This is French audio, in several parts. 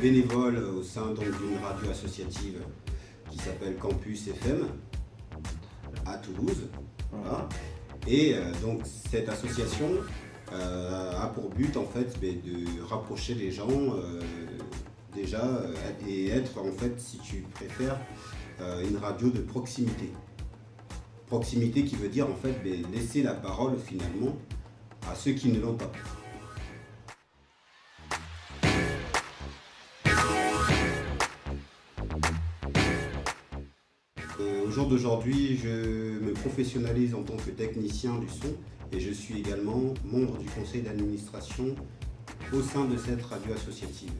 bénévole au sein d'une radio associative qui s'appelle Campus FM à Toulouse. Voilà. Et donc cette association a pour but en fait de rapprocher les gens déjà et être en fait, si tu préfères, une radio de proximité. Proximité qui veut dire en fait laisser la parole finalement à ceux qui ne l'ont pas. Au jour d'aujourd'hui, je me professionnalise en tant que technicien du son et je suis également membre du conseil d'administration au sein de cette radio associative.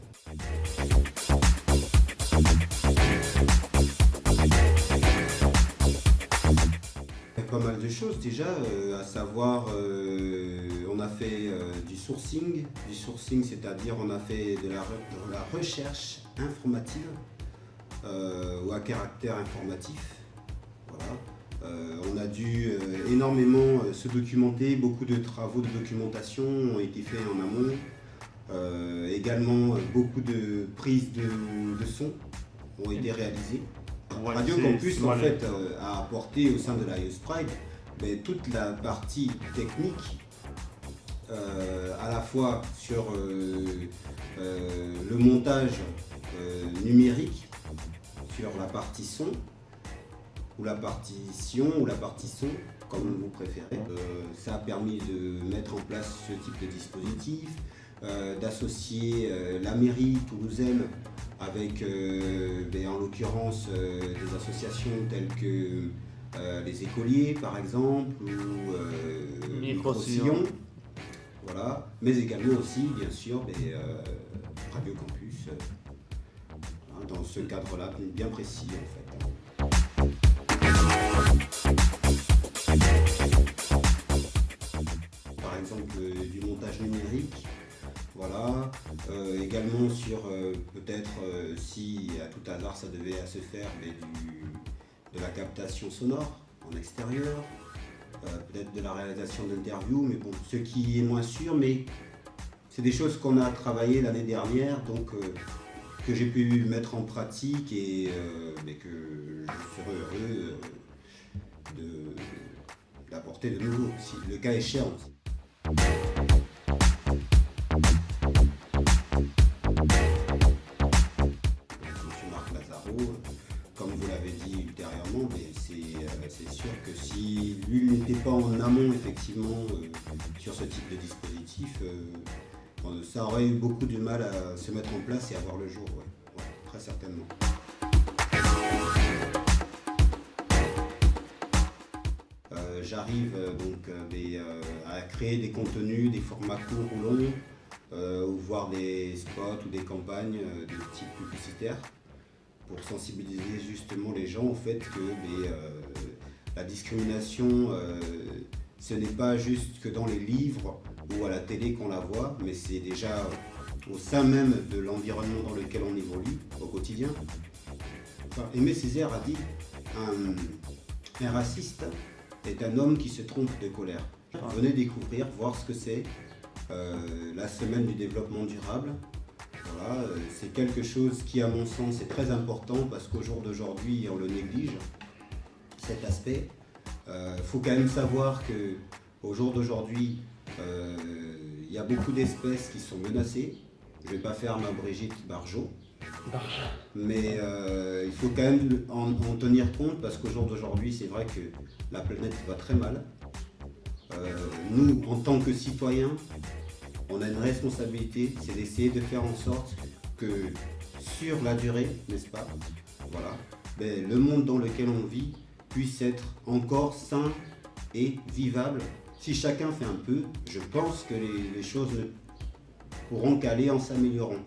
Il y a pas mal de choses déjà, à savoir on a fait du sourcing, c'est-à-dire on a fait de la recherche informative ou à caractère informatif. Voilà. On a dû énormément se documenter, beaucoup de travaux de documentation ont été faits en amont. Également beaucoup de prises de son ont été réalisées. Ouais, Radio Campus en fait a apporté au sein de la Youth Pride toute la partie technique, à la fois sur le montage numérique, sur la partie son, ou la partition, ou la partie son, comme vous préférez. Ça a permis de mettre en place ce type de dispositif, d'associer la mairie toulousaine avec, en l'occurrence, des associations telles que les écoliers, par exemple, ou Micro-Sillon. Voilà. Mais également aussi, bien sûr, Radio Campus, dans ce cadre-là bien précis, en fait. Par exemple, du montage numérique. Voilà, également sur peut-être si à tout hasard ça devait se faire de la captation sonore en extérieur, peut-être de la réalisation d'interviews, mais bon, ce qui est moins sûr, mais c'est des choses qu'on a travaillé l'année dernière, donc que j'ai pu mettre en pratique et que je serai heureux d'apporter de nouveau, si le cas échéant. Comme vous l'avez dit ultérieurement, c'est sûr que si lui n'était pas en amont effectivement sur ce type de dispositif, ça aurait eu beaucoup de mal à se mettre en place et à voir le jour, ouais, très certainement. J'arrive donc à créer des contenus, des formats courts ou longs, ou voir des spots ou des campagnes de type publicitaire, pour sensibiliser justement les gens au fait que la discrimination, ce n'est pas juste que dans les livres ou à la télé qu'on la voit, mais c'est déjà au sein même de l'environnement dans lequel on évolue au quotidien. Enfin, Aimé Césaire a dit un raciste est un homme qui se trompe de colère. Venez découvrir, voir ce que c'est la semaine du développement durable. Voilà, c'est quelque chose qui, à mon sens, est très important parce qu'au jour d'aujourd'hui, on le néglige, cet aspect. Faut quand même savoir qu'au jour d'aujourd'hui, il y a beaucoup d'espèces qui sont menacées. Je ne vais pas faire ma Brigitte Barjot, mais il faut quand même en tenir compte parce qu'au jour d'aujourd'hui, c'est vrai que la planète va très mal. Nous, en tant que citoyens, on a une responsabilité, c'est d'essayer de faire en sorte que sur la durée, n'est-ce pas, voilà, le monde dans lequel on vit puisse être encore sain et vivable. Si chacun fait un peu, je pense que les choses ne pourront qu'aller en s'améliorant.